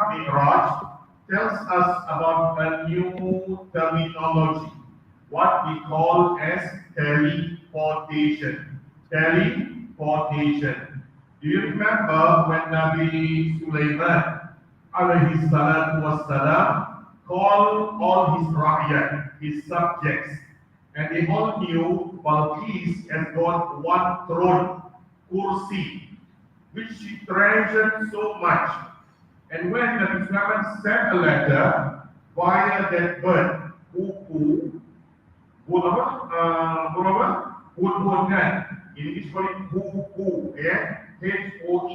Mikraj tells us about a new terminology, what we call as teleportation. Teleportation. Do you remember when Nabi Sulaiman alayhi salatu wassalam called all his rakyat, his subjects, and they all knew Balqis has got one throne, kursi, which she treasured so much. And when the Sulaiman sent a letter via that bird, Huku, Hudhungan, in English call it Huku, yeah? Hoepoe,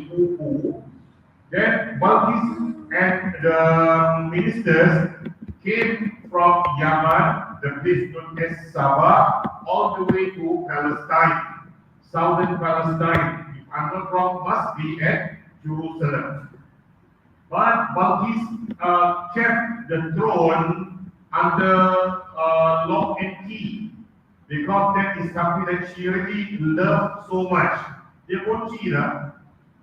Huku. Then Balkis and the ministers came from Yaman, the place known as Sabah, all the way to Palestine, southern Palestine. If I'm not wrong, must be at Jerusalem. But Balkis kept the throne under lock and key because that is something that she really loved so much. Dia kunci lah.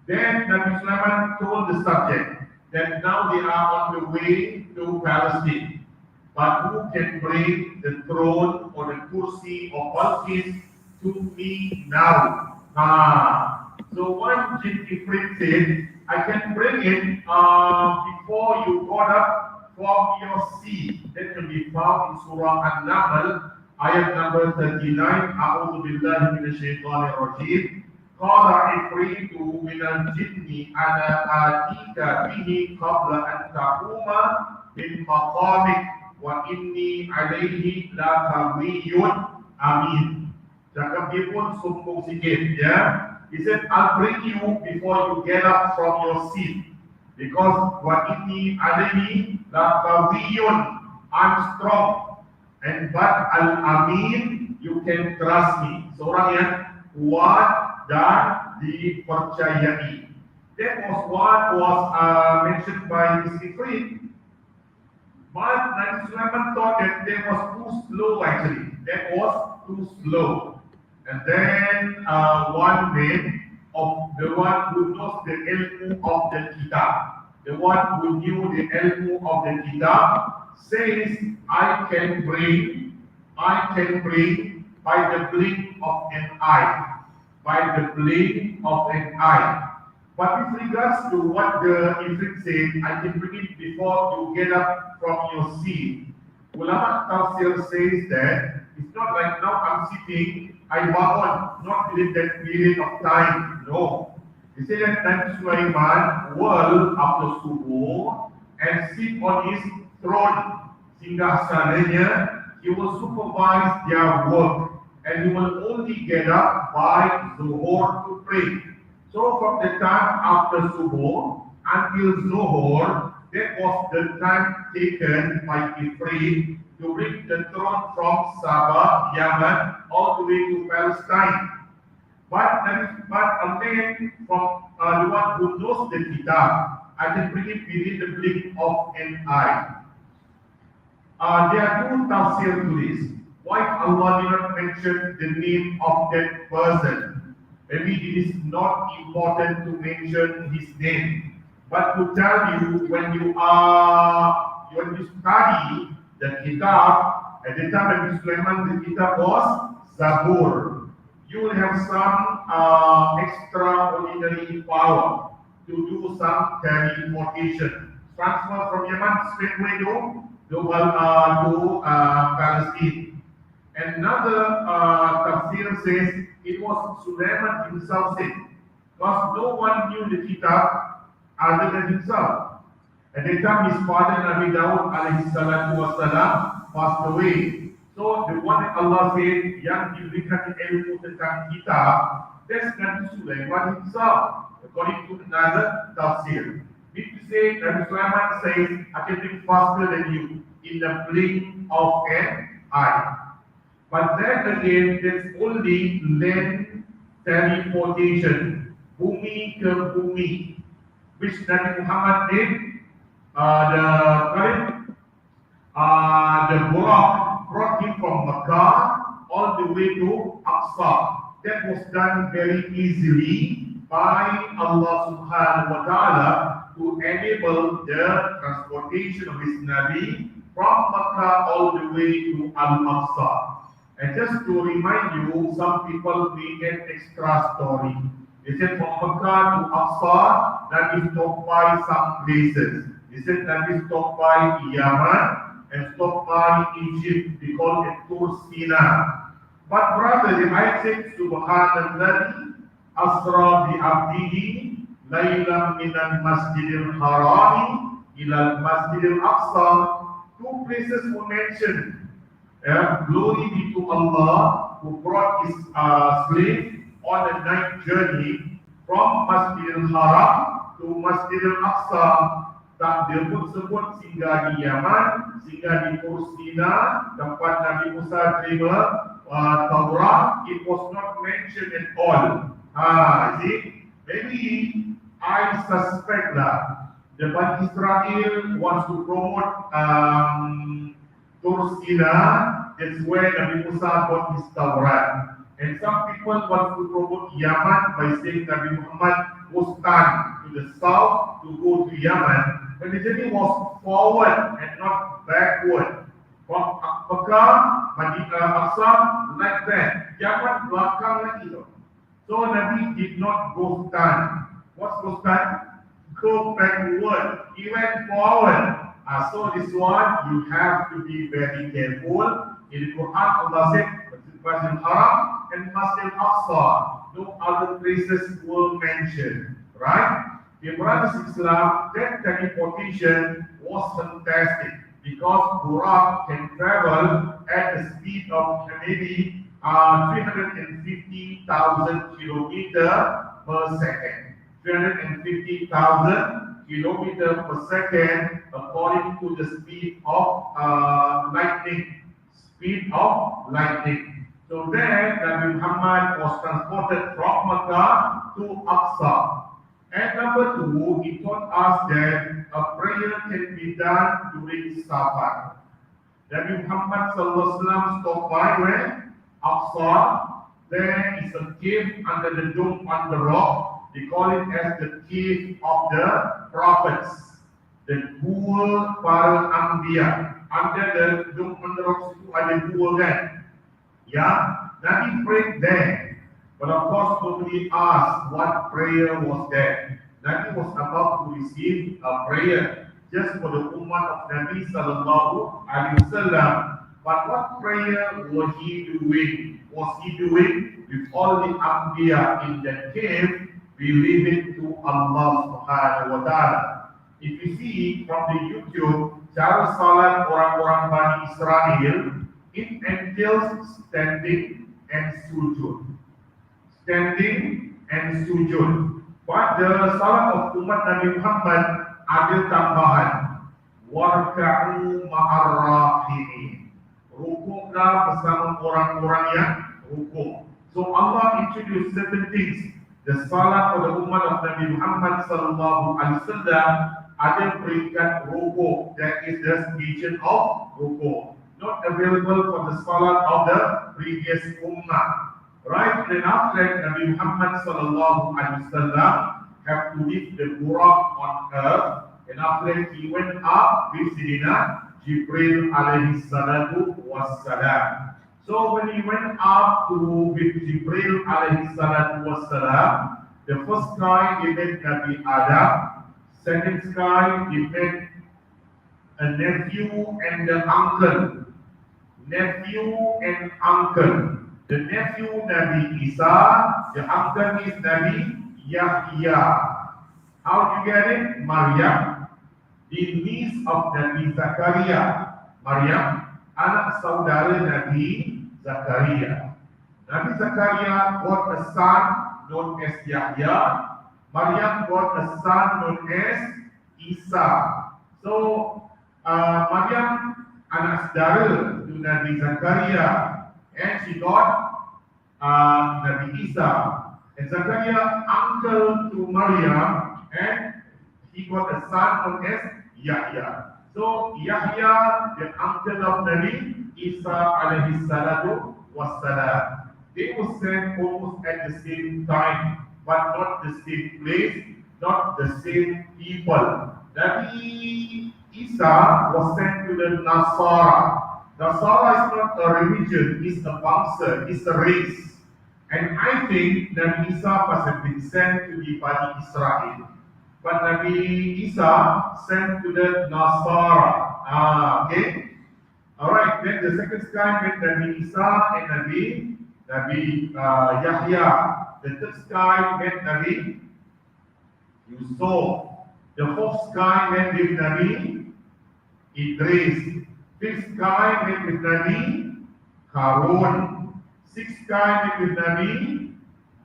Then Nabi Sulaiman told the subject that now they are on the way to Palestine. But who can bring the throne or the kursi of Balkis to me now? So one jinn Ifrit said, I can bring it before you got up from your seat. That can be found in Surah An-Nahl, ayat number 39. A'udhu billahi minash shaitanir rajim. قال عفريت من الجن أنا آتيك به قبل أن تقوم من مقامك وإني عليه لقوي أمين. Cakap dia pun sombong sikit, ya. He said, I'll bring you before you get up from your seat. Because وإني عليه لقوي, I'm strong. And but Al-Amin, you can trust me. Seorang yang kuat dan dipercayai. That was what was mentioned by this Ifrit. But Nabi Sulaiman thought that was too slow actually. That was too slow. And then one man of the one who knows the ilmu of the kitab, the one who knew the ilmu of the kitab, says, I can bring by the blink of an eye. By the blink of an eye. But with regards to what the Ifrit said, I can bring it before you get up from your seat. Ulama Tafsir says that it's not like now I'm sitting, I bangun, not within that period of time. No. He said that Nabi Sulaiman will, after Zuhur, and sit on his throne. Singgah sananya, he will supervise their work. And you will only get up by Zuhur to pray. So from the time after Zuhur until Zuhur, that was the time taken by Ifrit to bring the throne from Sabah, Yaman, all the way to Palestine. But a man from the one who knows the kitab, I can bring it within the blink of an eye. There are two tafsir to this. Why Allah did not mention the name of that person? Maybe it is not important to mention his name, but to tell you when you study the kitab, at the time of Sulaiman, the kitab was Zuhur. You will have some extraordinary power to do some teleportation, transfer from Yemen straight away to Palestine. Another tafsir says it was Sulaiman himself said, because no one knew the kitab other than himself. At the time his father Nabi Daud alayhi salatu wassalam passed away. So the one that Allah said yang diberikan ilmu tentang kitab, that's Nabi Sulaiman himself, according to another tafsir. Mean to say Nabi Sulaiman says, I can be faster than you in the blink of an eye. But then again, there's only land teleportation, bumi ke bumi, which Nabi Muhammad did. The Burak brought him from Makkah all the way to Akhtar. That was done very easily by Allah subhanahu wa ta'ala to enable the transportation of his Nabi from Makkah all the way to Al-Aqsa. And just to remind you, some people create extra story. They said from Makkah to Aqsa, Nabi stopped by some places. They said Nabi stopped by Yemen and stopped by Egypt. They call it Tur Sina. But brother, the ayat said, Subhanallah, Asra bi abdihi, layla minal masjidil harami, ilal masjidil aqsa. Two places were mentioned. Glory be to Allah who brought his slave on a night journey from Masjidil Haram to Masjidil Aqsa. Tak dia pun sebut singgah di Yaman, singgah di Kursina, tempat Nabi Musa terima Taurat. It was not mentioned at all. See, maybe I suspect that the Bani Israel wants to promote Tursina. That's where Nabi Musa got his Taurat. And some people want to promote Yaman by saying Nabi Muhammad was turned to the south to go to Yaman. But the journey was forward and not backward. From Makkah, Madinah, Aqsa, like that. Yaman belakang lagi tu. So Nabi did not go stand. What's go stand? Go backward. He went forward. So this one, you have to be very careful. In the Quran, Allah said, Masjid Haram and Masjid Aqsa. No other places were mentioned. Right? The brothers in Islam, that teleportation was fantastic because Burak can travel at the speed of maybe 350,000 kilometers per second. 350,000 kilometers per second according to the speed of lightning. Speed of lightning. So then Nabi Muhammad was transported from Makkah to Aqsa. And number two, he taught us that a prayer can be done during Safar. Nabi Muhammad stopped by where? Aqsa. There is a cave under the dome on the rock. They call it as the cave of the prophets. The gua para Anbiya. Under the dome on the rock itu ada gua kan? Yeah, Nabi prayed there. But of course, nobody asked what prayer was that. Nabi was about to receive a prayer just for the ummah of Nabi sallallahu alaihi wasallam. But what prayer was he doing? Was he doing with all the Anbiya in the cave? We leave it to Allah subhanahu wa ta'ala. If you see from the YouTube, cara salat orang-orang Bani Israel, it entails standing and sujud. Standing and sujud. But the salat of umat Nabi Muhammad ada tambahan. Warka'u ma'ar-rahimin. Rukuklah bersama orang-orang yang rukuk. So Allah introduced certain things. The salat for the umat of Nabi Muhammad sallallahu alaihi wasallam ada peringkat rukuk. That is the station of rukuk. Not available for the salat of the previous ummah. Right, then after that, Nabi Muhammad sallallahu alaihi wasallam have to leave the Burak on earth, and after that he went up with Sayyidina Jibril alaihi salatu wassalam. So when he went up to with Jibril alaihi salatu wassalam, the first sky he met Nabi Adam, second sky he met a nephew and an uncle. Nephew and uncle. The nephew Nabi Isa, the uncle is Nabi Yahya. How do you get it? Maryam, the niece of Nabi Zakaria. Maryam, anak saudara Nabi Zakaria. Nabi Zakaria got a son known as Yahya. Maryam got a son known as Isa. So, Maryam anak saudara to Nabi Zakaria. And she got Nabi Isa. And Zakaria uncle to Maryam, and he got a son known as Yahya. So Yahya, the uncle of Nabi Isa alayhi salatu wassalam. They were sent almost at the same time, but not the same place, not the same people. Nabi Isa was sent to the Nasara. Nasara is not a religion, it's a bangsa, it's a race. And I think Nabi Isa must have been sent to the Bani Israel. But Nabi Isa sent to the Nasara. Okay? Alright, then the second sky met Nabi Isa and Nabi Yahya. The third sky met Nabi Yusuf. The fourth sky met with Nabi Idris. Fifth sky met with Nabi Haron. Sixth sky met with Nabi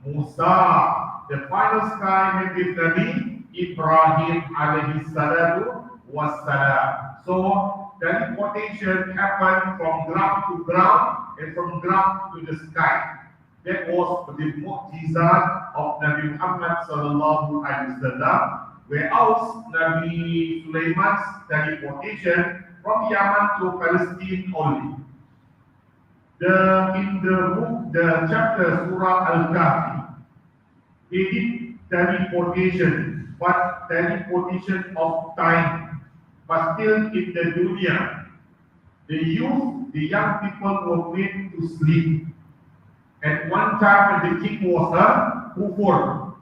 Musa. The final sky met with Nabi Ibrahim alayhi salatu wassalam. So teleportation happened from ground to ground and from ground to the sky. That was the mu'jizat of Nabi Muhammad sallallahu alaihi wasallam. Whereas Nabi Sulaiman's teleportation from Yemen to Palestine only. In the book, the chapter Surah Al-Kahfi, they did teleportation, but teleportation of time, but still in the dunya. The youth, the young people were made to sleep. At one time when the king was a kufur,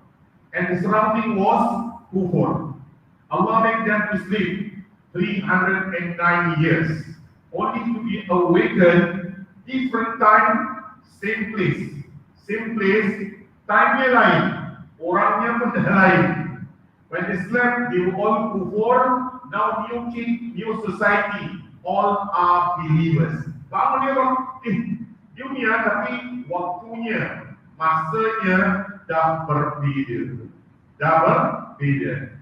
and the surrounding was kufur. Allah made them to sleep 309 years, only to be awakened different time, same place, time lain, orangnya pun lain. When they slept, they were all kufur. Now new king, new society, all are believers. Bangun dia bang, dunia tapi waktunya, masanya dah berbeza.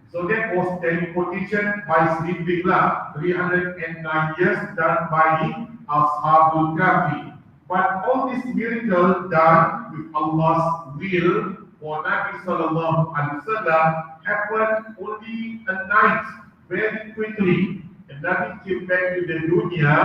So that was teleportation by sleeping lah. 309 years done by the Ashabul Kahfi. But all this miracle done with Allah's will for Nabi sallallahu alaihi wasallam happened only a night, very quickly. And Nabi came back to the dunya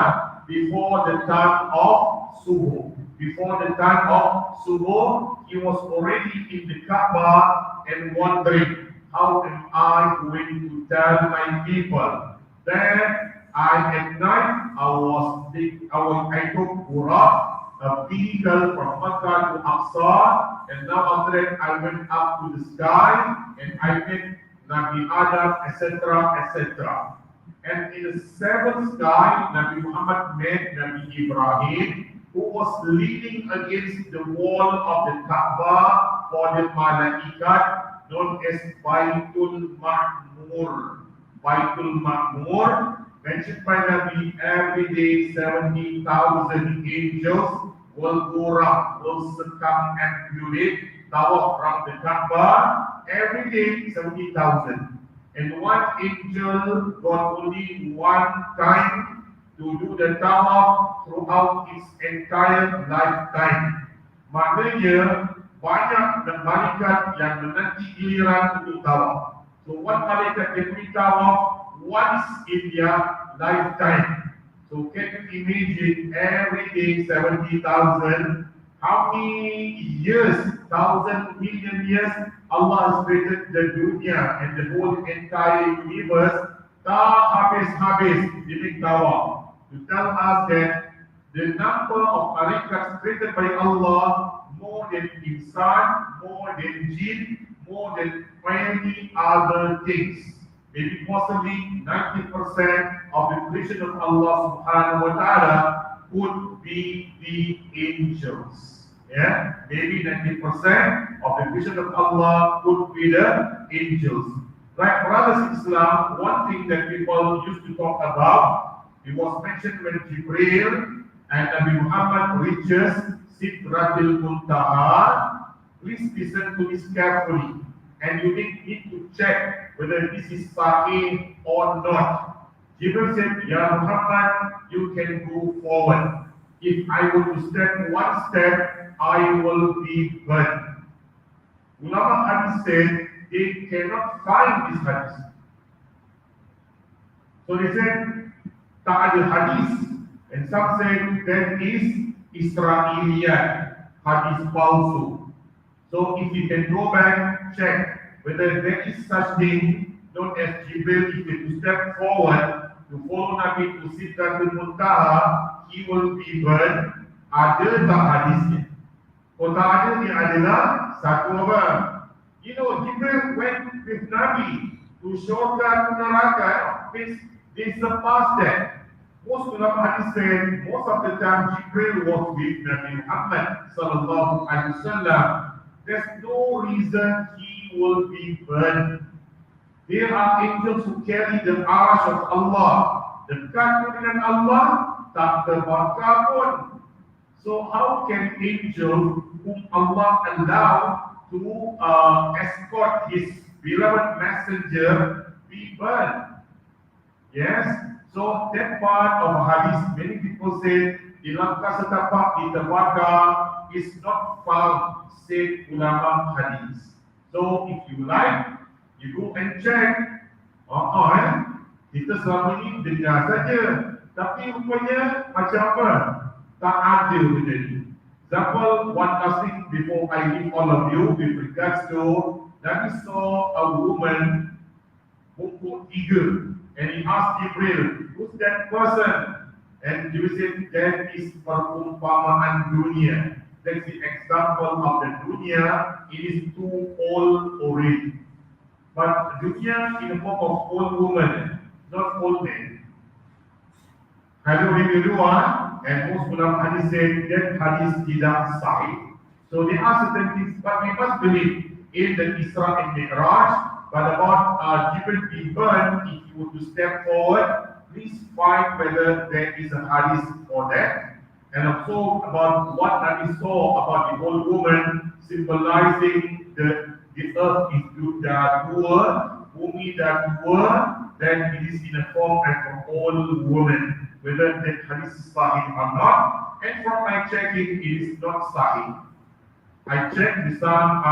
before the time of Zuhur. Before the time of Zuhur, he was already in the Kaaba and wondering, how am I going to tell my people that at night I took Burak, a vehicle from Makkah to Akhtar, and now after that I went up to the sky and I met Nabi Adam, etc., etc. And in the seventh sky, Nabi Muhammad met Nabi Ibrahim, who was leaning against the wall of the Kaaba for the Malaikat, known as Baitul Ma'mur. Baitul Ma'mur, mentioned by Nabi, every day 70,000 angels will go around, will circumambulate, tawaf around the Kaaba, every day 70,000. And one angel got only one time to do the tawaf throughout its entire lifetime. Maknanya banyak malaikat yang menanti giliran untuk tawaf. So one malaikat can do tawaf once in their lifetime. So can you imagine every day 70,000? How many years, 1,000 million years, Allah has created the dunya and the whole entire universe. Tak habis-habis di tawaf. To tell us that the number of malaikat created by Allah more than insan, more than jinn, more than many other things. Maybe possibly 90% of the creation of Allah subhanahu wa ta'ala could be the angels. Yeah, maybe 90% of the creation of Allah could be the angels. Right, brothers in Islam, one thing that people used to talk about, it was mentioned when Jibril and Nabi Muhammad reaches Sidratul Muntaha. Please listen to this carefully, and you need to check whether this is sahih or not. Jibril said, Ya Muhammad, you can go forward. If I were to step one step, I will be burned. Ulama hadith said they cannot find this hadith. So they said, tak ada hadith. And some said that is Israeliyat, hadith palsu. So if you can go back, check whether there is such thing known as Jibril, if he step forward to follow Nabi to Sidratul Muntaha, he will be burned. Ada tak hadisnya? Kalau tak ada, dia adalah satu apa? You know, Jibril went with Nabi to shortcut neraka. They surpassed that. Most ulama hadis said, most of the time Jibril was with Nabi Muhammad sallallahu alaihi wasallam. There's no reason he will be burned. There are angels who carry the arsh of Allah. Dekat dengan Allah, tak terbakar pun. So how can angels whom Allah allow to escort his beloved messenger be burned? Yes. So that part of hadis, many people say, di langkah setapak diterbakar is not found, said ulama hadis. So if you like, you go and check. Kita selama ini dengar saja, tapi rupanya macam apa? Tak ada benda ni. Example, one last thing before I leave all of you with regards to, Nabi saw a woman pukul 3 and he asked Jibril, who's that person? And Jibril said, that is perumpamaan dunia. That's the example of the dunya. It is too old already. But dunya in the form of old woman, not old men. Hadis review one, and most ulama hadis said that hadis tidak sahih. So there are certain things, but we must believe in the Isra and Mikraj. But about Jibril being burned, if you were to step forward, please find whether there is a hadith for that. And also about what Nabi saw about the old woman, symbolizing the earth is dua, bumi dua, then it is in a form as an old woman. Whether that hadith is sahih or not. And from my checking, it is not sahih. I checked with some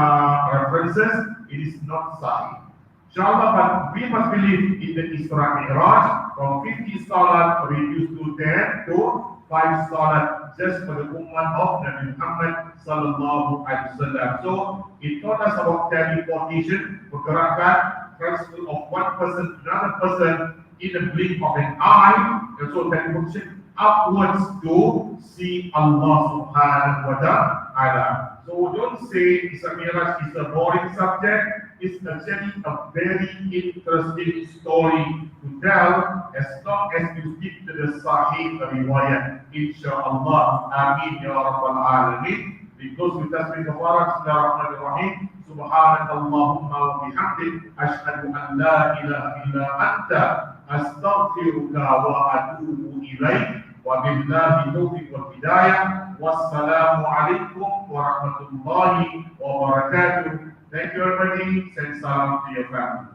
references, it is not sahih. Inshallah, but we must believe in the Isra Mikraj from 50 salat reduced to 10 to 5 salat just for the ummah of Nabi Muhammad sallallahu alaihi wasallam. So it taught us about teleportation, pergerakan, transfer of one person to another person in the blink of an eye, and so teleportation upwards to see Allah subhanahu wa ta'ala. So don't say Isra Mikraj is a boring subject. It's actually a very interesting story to tell as long as you stick to the Sahih riwayat. Insha'Allah. Amin ya Rabbal Alamin. Because with us we Bismillahir Rahmanir Rahim. Subhanakallahumma wa bihamdik. Ashhadu an la ilaha illa anta. Astaghfiruka wa atubu ilaik. Wabillahi taufiq wal hidayah. Wassalamu alaikum warahmatullahi wabarakatuh. Thank you everybody. Send salam to your family.